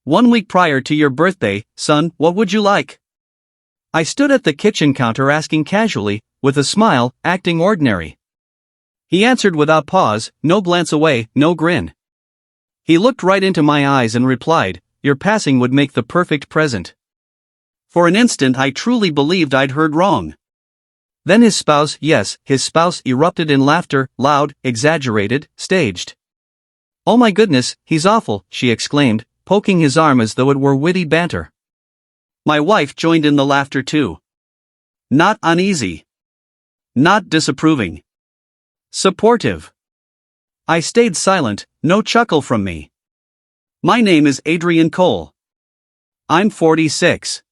1 week prior to your birthday, son, what would you like? I stood at the kitchen counter asking casually, with a smile, acting ordinary. He answered without pause, no glance away, no grin. He looked right into my eyes and replied, your passing would make the perfect present. For an instant I truly believed I'd heard wrong. Then his spouse, yes, his spouse erupted in laughter, loud, exaggerated, staged. Oh my goodness, he's awful, she exclaimed, poking his arm as though it were witty banter. My wife joined in the laughter too. Not uneasy. Not disapproving. Supportive. I stayed silent, no chuckle from me. My name is Adrian Cole. I'm 46.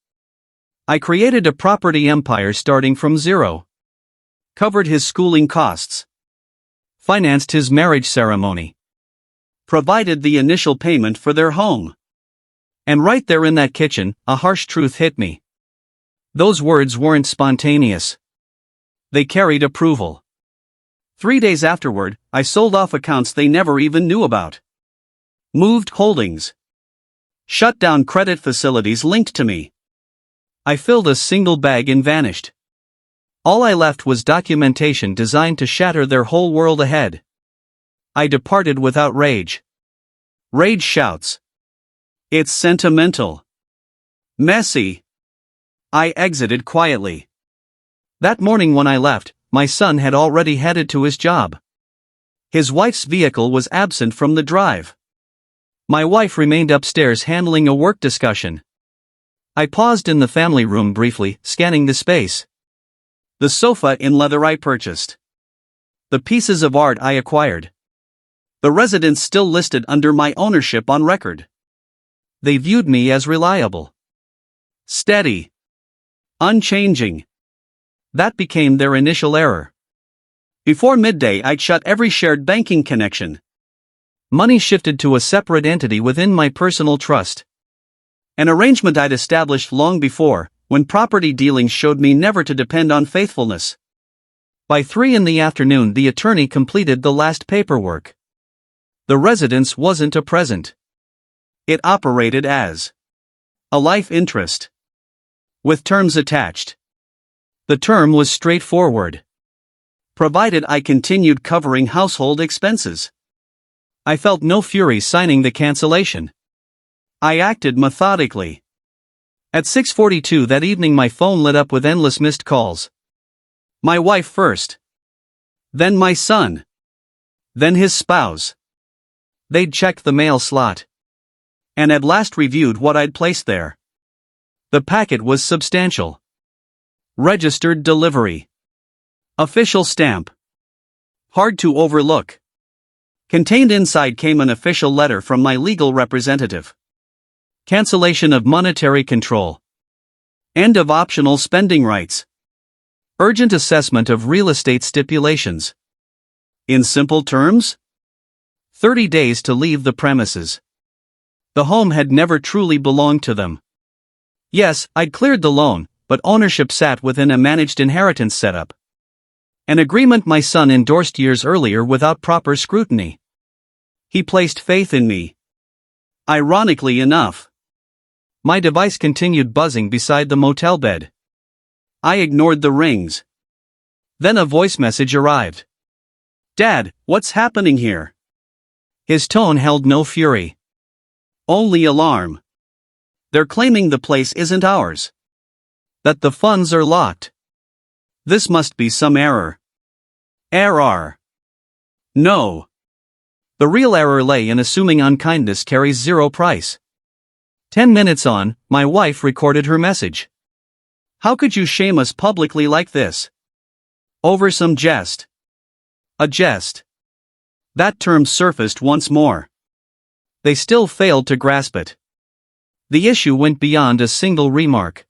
I created a property empire starting from zero. Covered his schooling costs. Financed his marriage ceremony. Provided the initial payment for their home. And right there in that kitchen, a harsh truth hit me. Those words weren't spontaneous. They carried approval. 3 days afterward, I sold off accounts they never even knew about. Moved holdings. Shut down credit facilities linked to me. I filled a single bag and vanished. All I left was documentation designed to shatter their whole world ahead. I departed without rage. Rage shouts. It's sentimental. Messy. I exited quietly. That morning when I left, my son had already headed to his job. His wife's vehicle was absent from the drive. My wife remained upstairs handling a work discussion. I paused in the family room briefly, scanning the space. The sofa in leather I purchased. The pieces of art I acquired. The residence still listed under my ownership on record. They viewed me as reliable. Steady. Unchanging. That became their initial error. Before midday I'd shut every shared banking connection. Money shifted to a separate entity within my personal trust. An arrangement I'd established long before, when property dealings showed me never to depend on faithfulness. By 3 p.m, the attorney completed the last paperwork. The residence wasn't a present. It operated as a life interest. With terms attached. The term was straightforward. Provided I continued covering household expenses. I felt no fury signing the cancellation. I acted methodically. At 6:42 that evening my phone lit up with endless missed calls. My wife first. Then my son. Then his spouse. They'd checked the mail slot. And at last reviewed what I'd placed there. The packet was substantial. Registered delivery. Official stamp. Hard to overlook. Contained inside came an official letter from my legal representative. Cancellation of monetary control. End of optional spending rights. Urgent assessment of real estate stipulations. In simple terms? 30 days to leave the premises. The home had never truly belonged to them. Yes, I'd cleared the loan, but ownership sat within a managed inheritance setup. An agreement my son endorsed years earlier without proper scrutiny. He placed faith in me. Ironically enough. My device continued buzzing beside the motel bed. I ignored the rings. Then a voice message arrived. Dad, what's happening here? His tone held no fury. Only alarm. They're claiming the place isn't ours. That the funds are locked. This must be some error. Error. No. The real error lay in assuming unkindness carries zero price. 10 minutes on, my wife recorded her message. How could you shame us publicly like this? Over some jest. A jest. That term surfaced once more. They still failed to grasp it. The issue went beyond a single remark.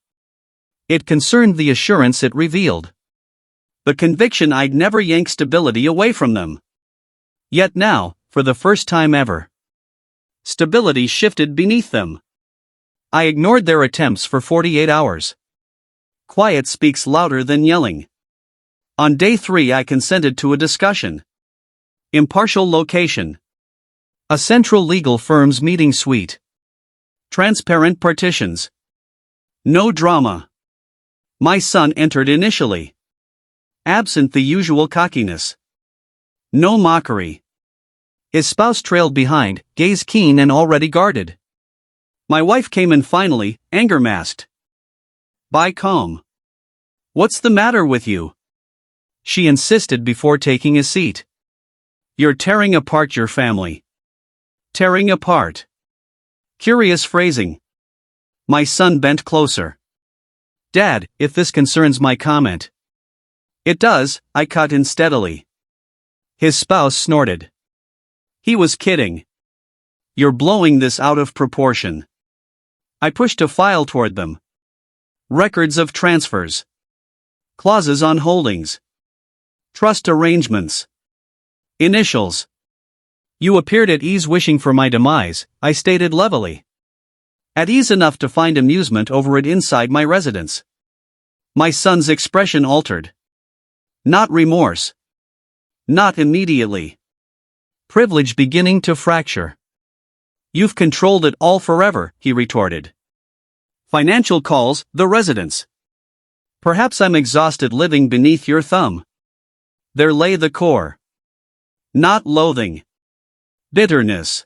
It concerned the assurance it revealed. The conviction I'd never yank stability away from them. Yet now, for the first time ever, stability shifted beneath them. I ignored their attempts for 48 hours. Quiet speaks louder than yelling. On day 3 I consented to a discussion. Impartial location. A central legal firm's meeting suite. Transparent partitions. No drama. My son entered initially. Absent the usual cockiness. No mockery. His spouse trailed behind, gaze keen and already guarded. My wife came in finally, anger masked. By calm. What's the matter with you? She insisted before taking a seat. You're tearing apart your family. Tearing apart. Curious phrasing. My son bent closer. Dad, if this concerns my comment. It does, I cut in steadily. His spouse snorted. He was kidding. You're blowing this out of proportion. I pushed a file toward them. Records of transfers. Clauses on holdings. Trust arrangements. Initials. You appeared at ease wishing for my demise, I stated levelly. At ease enough to find amusement over it inside my residence. My son's expression altered. Not remorse. Not immediately. Privilege beginning to fracture. You've controlled it all forever, he retorted. Financial calls, the residence. Perhaps I'm exhausted living beneath your thumb. There lay the core. Not loathing. Bitterness.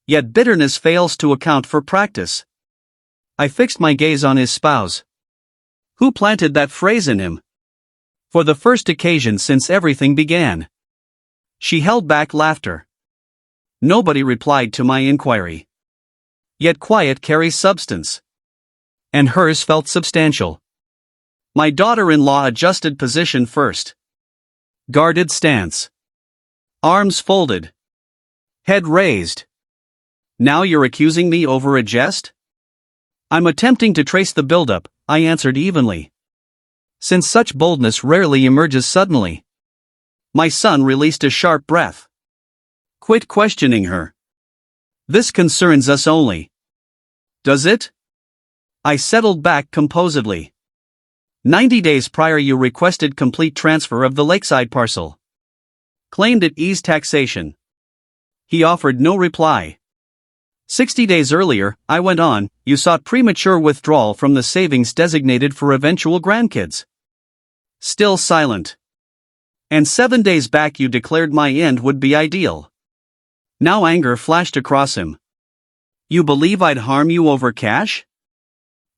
Yet bitterness fails to account for practice. I fixed my gaze on his spouse. Who planted that phrase in him? For the first occasion since everything began. She held back laughter. Nobody replied to my inquiry. Yet quiet carries substance. And hers felt substantial. My daughter-in-law adjusted position first. Guarded stance. Arms folded. Head raised. Now you're accusing me over a jest? I'm attempting to trace the buildup, I answered evenly. Since such boldness rarely emerges suddenly. My son released a sharp breath. Quit questioning her. This concerns us only. Does it? I settled back composedly. 90 days prior you requested complete transfer of the lakeside parcel. Claimed it eased taxation. He offered no reply. 60 days earlier, I went on, you sought premature withdrawal from the savings designated for eventual grandkids. Still silent. And 7 days back you declared my end would be ideal. Now anger flashed across him. You believe I'd harm you over cash?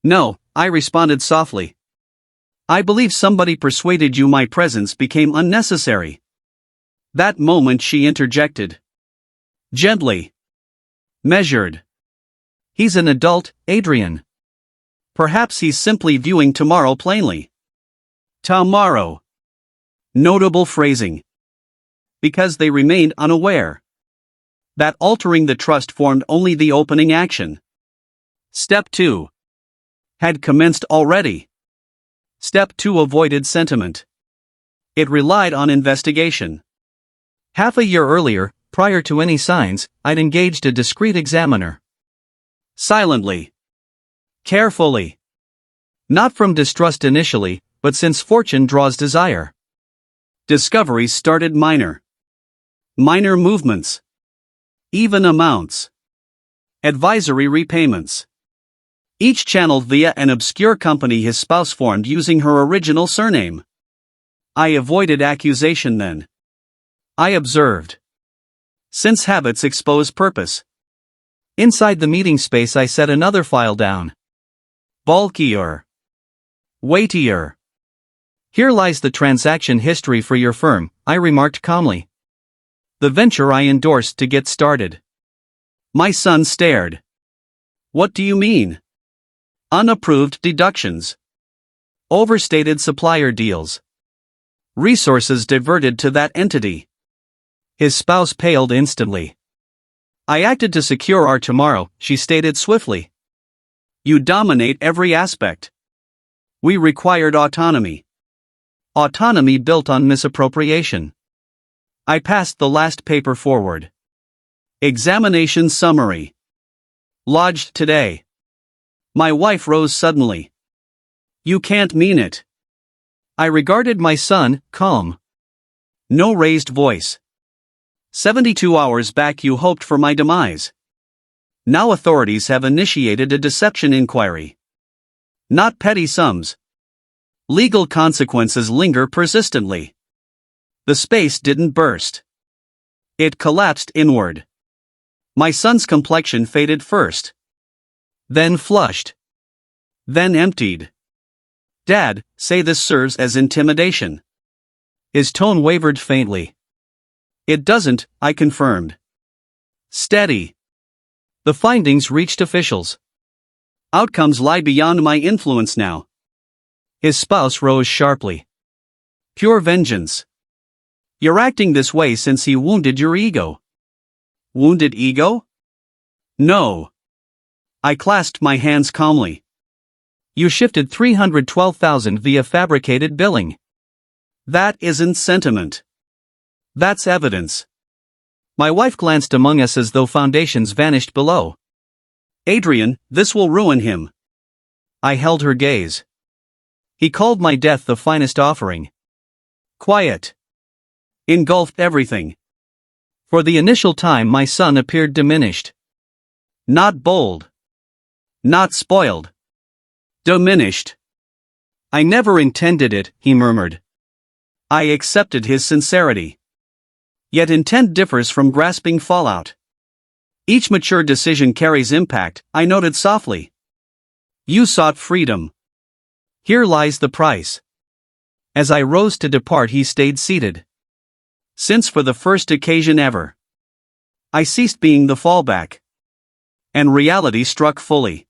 No, I responded softly. I believe somebody persuaded you my presence became unnecessary. That moment she interjected. Gently. Measured. He's an adult, Adrian. Perhaps he's simply viewing tomorrow plainly. Tomorrow. Notable phrasing. Because they remained unaware. That altering the trust formed only the opening action. Step 2. Had commenced already. Step 2 avoided sentiment. It relied on investigation. Half a year earlier, prior to any signs, I'd engaged a discreet examiner. Silently. Carefully. Not from distrust initially, but since fortune draws desire. Discoveries started minor. Minor movements. Even amounts. Advisory repayments. Each channeled via an obscure company his spouse formed using her original surname. I avoided accusation then. I observed. Since habits expose purpose. Inside the meeting space I set another file down. Bulkier. Weightier. Here lies the transaction history for your firm, I remarked calmly. The venture I endorsed to get started. My son stared. What do you mean? Unapproved deductions. Overstated supplier deals. Resources diverted to that entity. His spouse paled instantly. I acted to secure our tomorrow, she stated swiftly. You dominate every aspect. We required autonomy. Autonomy built on misappropriation. I passed the last paper forward. Examination summary. Lodged today. My wife rose suddenly. You can't mean it. I regarded my son, calm. No raised voice. 72 hours back you hoped for my demise. Now authorities have initiated a deception inquiry. Not petty sums. Legal consequences linger persistently. The space didn't burst. It collapsed inward. My son's complexion faded first. Then flushed. Then emptied. Dad, say this serves as intimidation. His tone wavered faintly. It doesn't, I confirmed. Steady. The findings reached officials. Outcomes lie beyond my influence now. His spouse rose sharply. Pure vengeance. You're acting this way since he wounded your ego. Wounded ego? No. I clasped my hands calmly. You shifted $312,000 via fabricated billing. That isn't sentiment. That's evidence. My wife glanced among us as though foundations vanished below. Adrian, this will ruin him. I held her gaze. He called my death the finest offering. Quiet. Engulfed everything. For the initial time my son appeared diminished. Not bold. Not spoiled. Diminished. I never intended it, he murmured. I accepted his sincerity. Yet intent differs from grasping fallout. Each mature decision carries impact, I noted softly. You sought freedom. Here lies the price. As I rose to depart, he stayed seated. Since for the first occasion ever, I ceased being the fallback. And reality struck fully.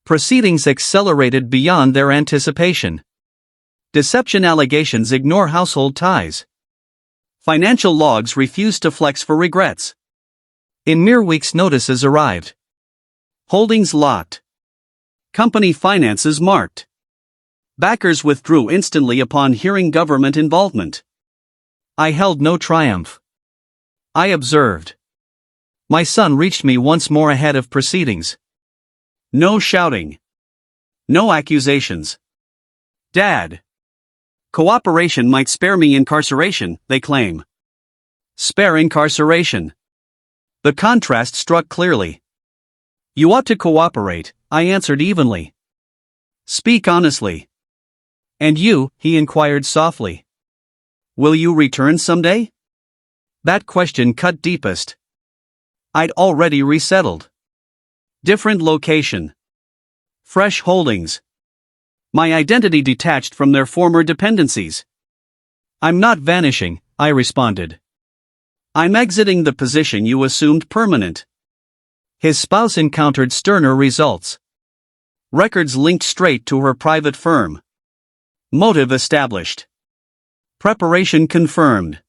Proceedings accelerated beyond their anticipation. Deception allegations ignore household ties. Financial logs refuse to flex for regrets. In mere weeks, notices arrived. Holdings locked. Company finances marked. Backers withdrew instantly upon hearing government involvement. I held no triumph. I observed. My son reached me once more ahead of proceedings. No shouting. No accusations. Dad. Cooperation might spare me incarceration, they claim. Spare incarceration. The contrast struck clearly. You ought to cooperate, I answered evenly. Speak honestly. And you, he inquired softly. Will you return someday? That question cut deepest. I'd already resettled. Different location. Fresh holdings. My identity detached from their former dependencies. I'm not vanishing, I responded. I'm exiting the position you assumed permanent. His spouse encountered sterner results. Records linked straight to her private firm. Motive established. Preparation confirmed.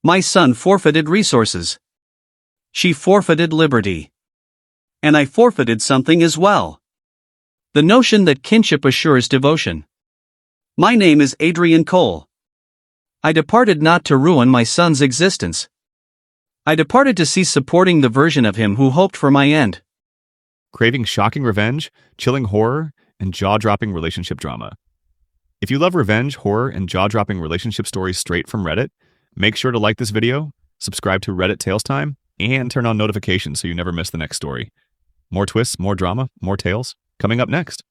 My son forfeited resources. She forfeited liberty. And I forfeited something as well. The notion that kinship assures devotion. My name is Adrian Cole. I departed not to ruin my son's existence. I departed to cease supporting the version of him who hoped for my end. Craving shocking revenge, chilling horror, and jaw-dropping relationship drama. If you love revenge, horror, and jaw-dropping relationship stories straight from Reddit, make sure to like this video, subscribe to reddittalestime, and turn on notifications so you never miss the next story. More twists, more drama, more tales, coming up next.